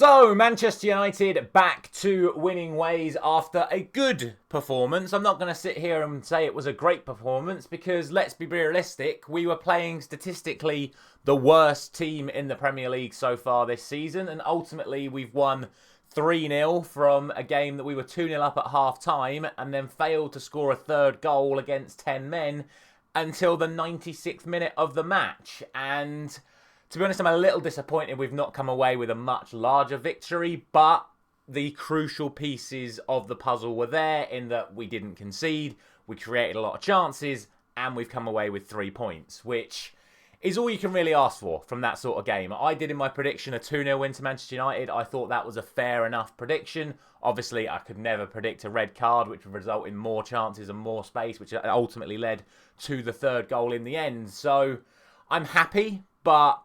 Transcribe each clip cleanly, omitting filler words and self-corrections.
So, Manchester United back to winning ways after a good performance. I'm not going to sit here and say it was a great performance because, let's be realistic, we were playing statistically the worst team in the Premier League so far this season, and ultimately we've won 3-0 from a game that we were 2-0 up at half-time and then failed to score a third goal against 10 men until the 96th minute of the match. And to be honest, I'm a little disappointed we've not come away with a much larger victory, but the crucial pieces of the puzzle were there in that we didn't concede, we created a lot of chances, and we've come away with 3 points, which is all you can really ask for from that sort of game. I did in my prediction a 2-0 win to Manchester United. I thought that was a fair enough prediction. Obviously, I could never predict a red card, which would result in more chances and more space, which ultimately led to the third goal in the end. So I'm happy, but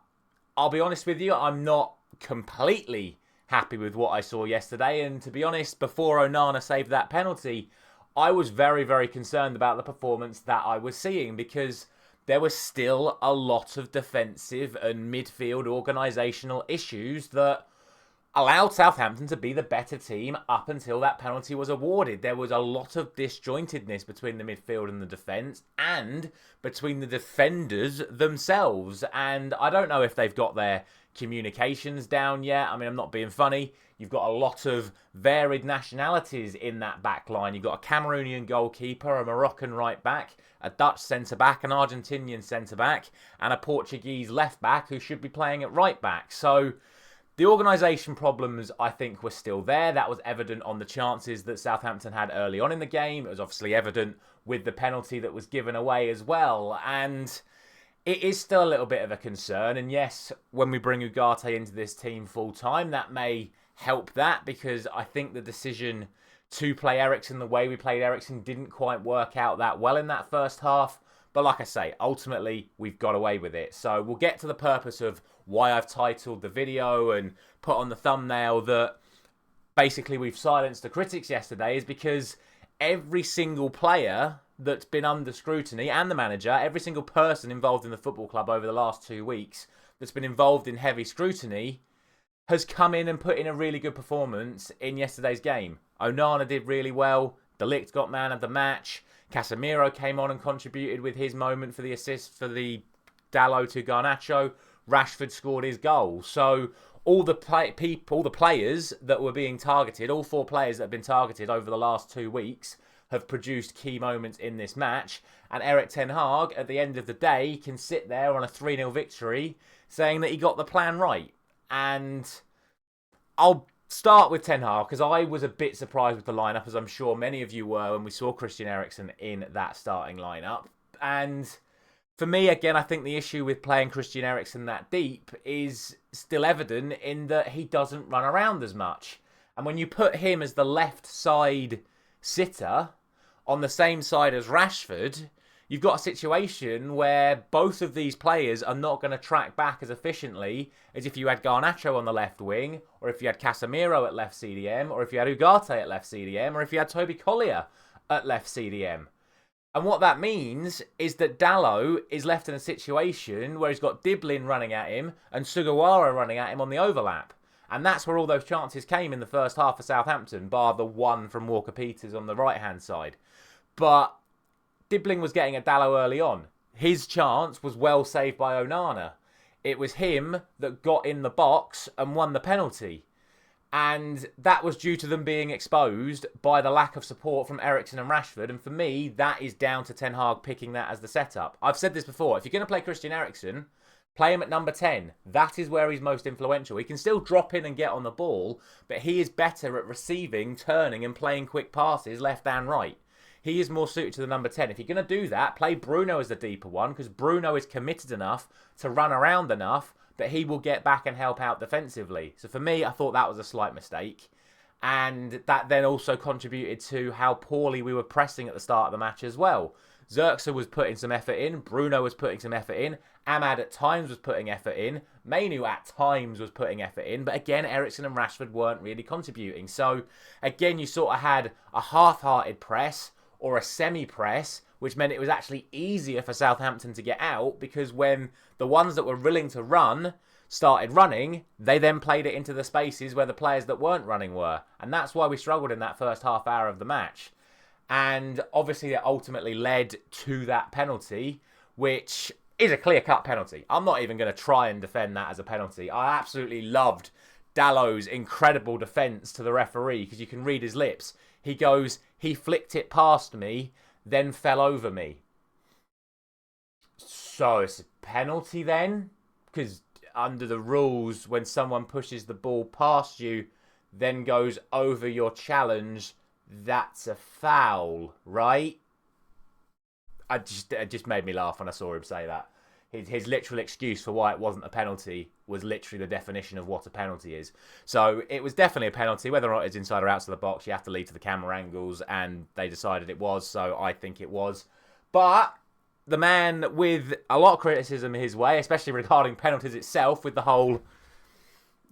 I'll be honest with you, I'm not completely happy with what I saw yesterday. And to be honest, before Onana saved that penalty, I was very, very concerned about the performance that I was seeing because there was still a lot of defensive and midfield organisational issues that allowed Southampton to be the better team up until that penalty was awarded. There was a lot of disjointedness between the midfield and the defence and between the defenders themselves. And I don't know if they've got their communications down yet. I mean, I'm not being funny. You've got a lot of varied nationalities in that back line. You've got a Cameroonian goalkeeper, a Moroccan right back, a Dutch centre-back, an Argentinian centre-back, and a Portuguese left-back who should be playing at right-back. So the organisation problems, I think, were still there. That was evident on the chances that Southampton had early on in the game. It was obviously evident with the penalty that was given away as well. And it is still a little bit of a concern. And yes, when we bring Ugarte into this team full-time, that may help that because I think the decision to play Eriksen the way we played Eriksen didn't quite work out that well in that first half. But like I say, ultimately, we've got away with it. So we'll get to the purpose of why I've titled the video and put on the thumbnail that basically we've silenced the critics yesterday is because every single player that's been under scrutiny and the manager, every single person involved in the football club over the last 2 weeks that's been involved in heavy scrutiny has come in and put in a really good performance in yesterday's game. Onana did really well. De Ligt got man of the match. Casemiro came on and contributed with his moment for the assist for the Dalot to Garnacho. Rashford scored his goal. So all the players that were being targeted, all 4 players that have been targeted over the last 2 weeks have produced key moments in this match. And Erik ten Hag, at the end of the day, can sit there on a 3-0 victory saying that he got the plan right. And I'll start with Ten Hag because I was a bit surprised with the lineup, as I'm sure many of you were when we saw Christian Eriksen in that starting lineup. And for me, again, I think the issue with playing Christian Eriksen that deep is still evident in that he doesn't run around as much. And when you put him as the left side sitter on the same side as Rashford, you've got a situation where both of these players are not going to track back as efficiently as if you had Garnacho on the left wing, or if you had Casemiro at left CDM, or if you had Ugarte at left CDM, or if you had Toby Collier at left CDM. And what that means is that Dalot is left in a situation where he's got Diblin running at him and Sugawara running at him on the overlap. And that's where all those chances came in the first half for Southampton, bar the one from Walker-Peters on the right-hand side. But Dibbling was getting at Dalot early on. His chance was well saved by Onana. It was him that got in the box and won the penalty. And that was due to them being exposed by the lack of support from Eriksen and Rashford. And for me, that is down to Ten Hag picking that as the setup. I've said this before. If you're going to play Christian Eriksen, play him at number 10. That is where he's most influential. He can still drop in and get on the ball, but he is better at receiving, turning and playing quick passes left and right. He is more suited to the number 10. If you're going to do that, play Bruno as the deeper one because Bruno is committed enough to run around enough that he will get back and help out defensively. So for me, I thought that was a slight mistake. And that then also contributed to how poorly we were pressing at the start of the match as well. Zirkzee was putting some effort in. Bruno was putting some effort in. Ahmad at times was putting effort in. Mainu at times was putting effort in. But again, Eriksen and Rashford weren't really contributing. So again, you sort of had a half-hearted press or a semi-press, which meant it was actually easier for Southampton to get out because when the ones that were willing to run started running, they then played it into the spaces where the players that weren't running were. And that's why we struggled in that first half hour of the match. And obviously it ultimately led to that penalty, which is a clear-cut penalty. I'm not even going to try and defend that as a penalty. I absolutely loved Dallow's incredible defence to the referee, because you can read his lips. He goes, he flicked it past me, then fell over me. So it's a penalty then? Because under the rules, when someone pushes the ball past you, then goes over your challenge, that's a foul, right? It just made me laugh when I saw him say that. His literal excuse for why it wasn't a penalty was literally the definition of what a penalty is. So it was definitely a penalty. Whether or not it's inside or outside the box, you have to leave to the camera angles, and they decided it was, so I think it was. But the man with a lot of criticism his way, especially regarding penalties itself, with the whole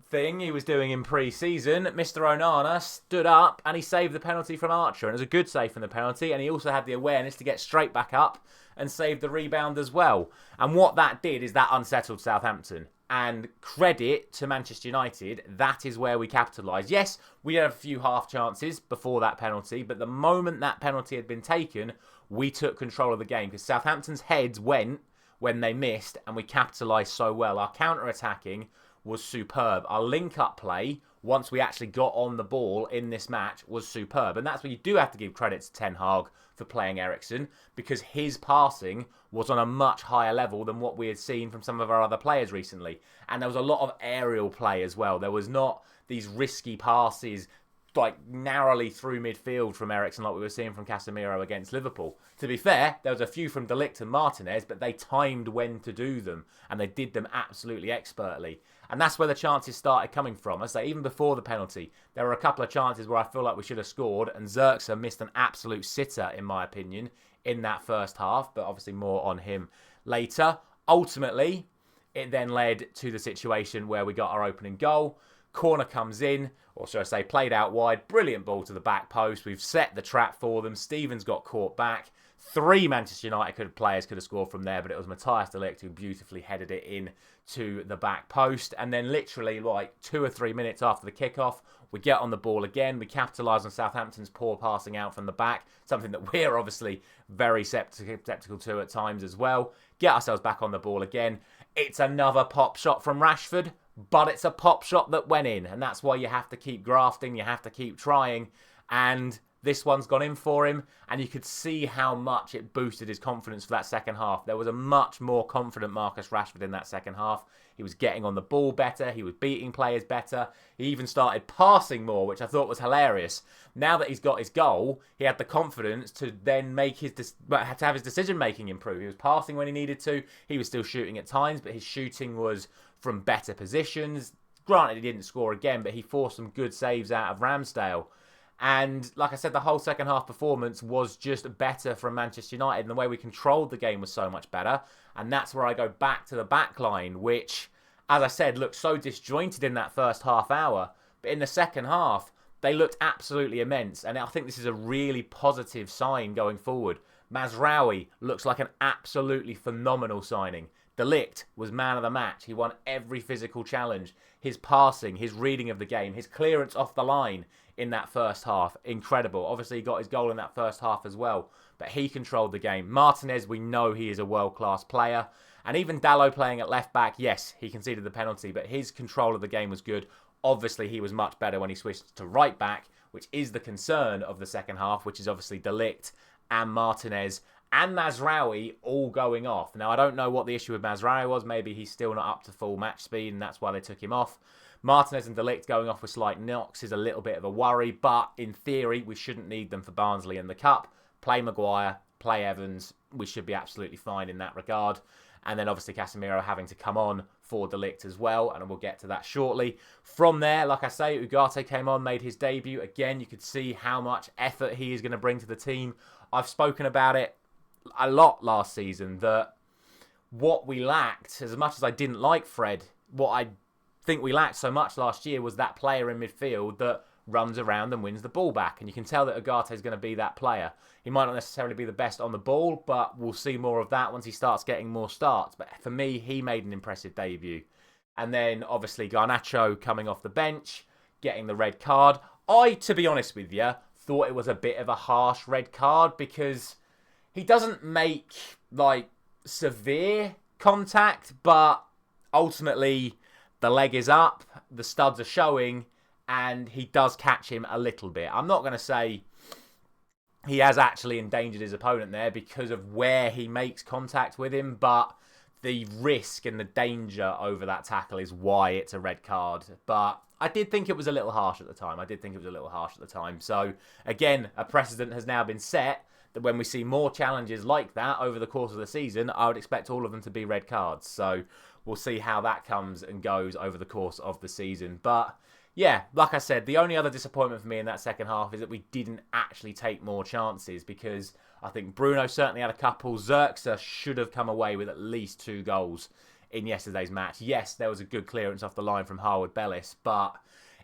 thing he was doing in pre-season, Mr. Onana stood up and he saved the penalty from Archer, and it was a good save from the penalty, and he also had the awareness to get straight back up and save the rebound as well. And what that did is that unsettled Southampton. And credit to Manchester United, that is where we capitalised. Yes, we had a few half chances before that penalty, but the moment that penalty had been taken, we took control of the game, because Southampton's heads went when they missed, and we capitalised so well. Our counter-attacking was superb. Our link-up play, once we actually got on the ball in this match, was superb. And that's where you do have to give credit to Ten Hag for playing Eriksen, because his passing was on a much higher level than what we had seen from some of our other players recently. And there was a lot of aerial play as well. There was not these risky passes like narrowly through midfield from Eriksen like we were seeing from Casemiro against Liverpool. To be fair, there was a few from De Ligt and Martinez, but they timed when to do them, and they did them absolutely expertly. And that's where the chances started coming from. I say, even before the penalty, there were a couple of chances where I feel like we should have scored, and Zirkzee missed an absolute sitter, in my opinion, in that first half, but obviously more on him later. Ultimately, it then led to the situation where we got our opening goal. Corner comes in, or should I say played out wide. Brilliant ball to the back post. We've set the trap for them. Stevens got caught back. 3 Manchester United players could have scored from there, but it was Matthias de Ligt who beautifully headed it in to the back post. And then literally like 2 or 3 minutes after the kickoff, we get on the ball again. We capitalise on Southampton's poor passing out from the back, something that we're obviously very sceptical to at times as well. Get ourselves back on the ball again. It's another pop shot from Rashford, but it's a pop shot that went in, and that's why you have to keep grafting, you have to keep trying, and this one's gone in for him, and you could see how much it boosted his confidence for that second half. There was a much more confident Marcus Rashford in that second half. He was getting on the ball better, he was beating players better, he even started passing more, which I thought was hilarious. Now that he's got his goal, he had the confidence to then make had to have his decision-making improve. He was passing when he needed to, he was still shooting at times, but his shooting was from better positions. Granted, he didn't score again, but he forced some good saves out of Ramsdale. And like I said, the whole second half performance was just better from Manchester United, and the way we controlled the game was so much better. And that's where I go back to the back line, which, as I said, looked so disjointed in that first half hour. But in the second half, they looked absolutely immense. And I think this is a really positive sign going forward. Mazraoui looks like an absolutely phenomenal signing. De Ligt was man of the match. He won every physical challenge. His passing, his reading of the game, his clearance off the line in that first half, incredible. Obviously, he got his goal in that first half as well, but he controlled the game. Martinez, we know he is a world-class player. And even Dalot playing at left-back, yes, he conceded the penalty, but his control of the game was good. Obviously, he was much better when he switched to right-back, which is the concern of the second half, which is obviously De Ligt and Martinez and Mazraoui all going off. Now, I don't know what the issue with Mazraoui was. Maybe he's still not up to full match speed, and that's why they took him off. Martinez and De Ligt going off with slight knocks is a little bit of a worry, but in theory, we shouldn't need them for Barnsley in the Cup. Play Maguire, play Evans. We should be absolutely fine in that regard. And then obviously Casemiro having to come on for De Ligt as well, and we'll get to that shortly. From there, like I say, Ugarte came on, made his debut. Again, you could see how much effort he is going to bring to the team. I've spoken about it a lot last season, that what we lacked, as much as I didn't like Fred, what I think we lacked so much last year was that player in midfield that runs around and wins the ball back. And you can tell that Ugarte is going to be that player. He might not necessarily be the best on the ball, but we'll see more of that once he starts getting more starts. But for me, he made an impressive debut. And then, obviously, Garnacho coming off the bench, getting the red card. I, to be honest with you, thought it was a bit of a harsh red card because he doesn't make, like, severe contact, but ultimately the leg is up, the studs are showing, and he does catch him a little bit. I'm not going to say he has actually endangered his opponent there because of where he makes contact with him, but the risk and the danger over that tackle is why it's a red card. But I did think it was a little harsh at the time. So, again, a precedent has now been set that when we see more challenges like that over the course of the season, I would expect all of them to be red cards. So, we'll see how that comes and goes over the course of the season. But yeah, like I said, the only other disappointment for me in that second half is that we didn't actually take more chances because I think Bruno certainly had a couple. Zirkzee should have come away with at least 2 goals in yesterday's match. Yes, there was a good clearance off the line from Harwood Bellis, but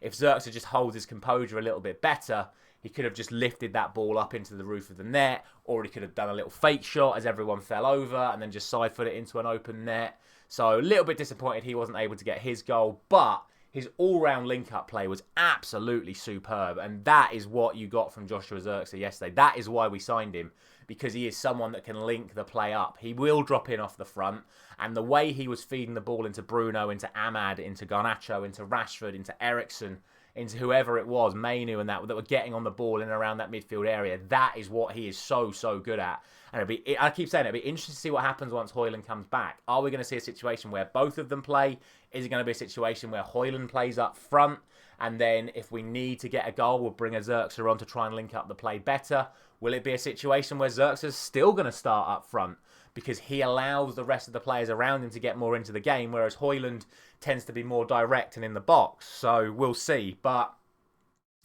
if Zirkzee just holds his composure a little bit better, he could have just lifted that ball up into the roof of the net, or he could have done a little fake shot as everyone fell over and then just side foot it into an open net. So a little bit disappointed he wasn't able to get his goal, but his all-round link-up play was absolutely superb, and that is what you got from Joshua Zirkzee yesterday. That is why we signed him, because he is someone that can link the play up. He will drop in off the front, and the way he was feeding the ball into Bruno, into Ahmad, into Garnacho, into Rashford, into Eriksen, into whoever it was, Mainu and that were getting on the ball in and around that midfield area, that is what he is so, so good at. And I keep saying it'll be interesting to see what happens once Højlund comes back. Are we going to see a situation where both of them play? Is it going to be a situation where Højlund plays up front? And then if we need to get a goal, we'll bring a Zirkzee on to try and link up the play better. Will it be a situation where Zirkzee's still going to start up front because he allows the rest of the players around him to get more into the game, whereas Højlund tends to be more direct and in the box? So we'll see. But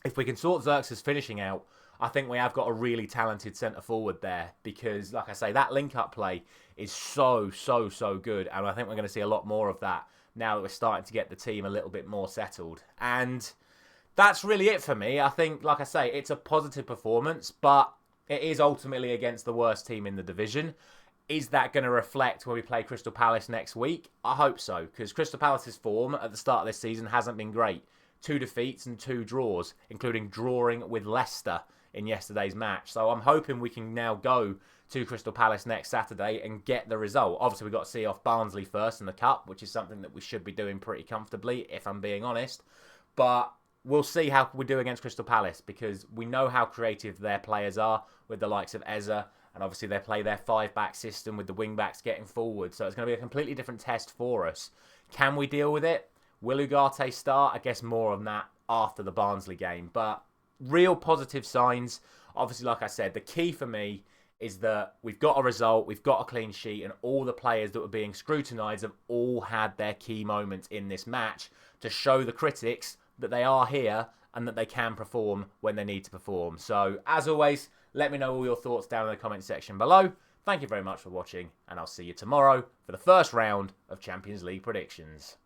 if we can sort Zirkzee's finishing out, I think we have got a really talented centre-forward there because, like I say, that link-up play is so, so, so good. And I think we're going to see a lot more of that now that we're starting to get the team a little bit more settled. And that's really it for me. I think, like I say, it's a positive performance, but it is ultimately against the worst team in the division. Is that going to reflect when we play Crystal Palace next week? I hope so, because Crystal Palace's form at the start of this season hasn't been great. 2 defeats and 2 draws, including drawing with Leicester in yesterday's match. So I'm hoping we can now go to Crystal Palace next Saturday and get the result. Obviously, we've got to see off Barnsley first in the Cup, which is something that we should be doing pretty comfortably, if I'm being honest. But we'll see how we do against Crystal Palace, because we know how creative their players are with the likes of Eze, and obviously they play their 5-back system with the wing-backs getting forward. So it's going to be a completely different test for us. Can we deal with it? Will Ugarte start? I guess more on that after the Barnsley game. But real positive signs. Obviously, like I said, the key for me is that we've got a result, we've got a clean sheet, and all the players that were being scrutinised have all had their key moments in this match to show the critics that they are here and that they can perform when they need to perform. So, as always, let me know all your thoughts down in the comment section below. Thank you very much for watching, and I'll see you tomorrow for the first round of Champions League predictions.